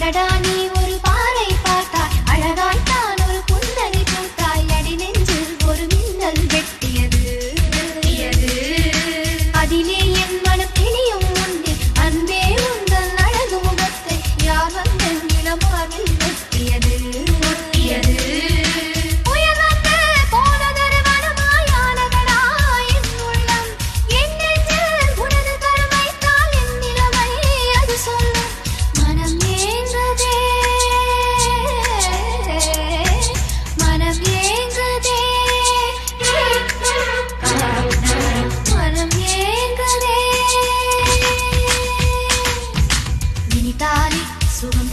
அடடா நீ ஒரு பாறை பார்த்தாய் அழகாய்த்தான் ஒரு புன்னகை பூத்தாய் அடி நெஞ்சில் ஒரு மின்னல் வெட்டியது அதிலே என் மனம் தெளியும் உண்டு அன்பே உங்கள் அழகு முகத்தை யார் வந்து நிலமாவில் ஒட்டியது சுகம்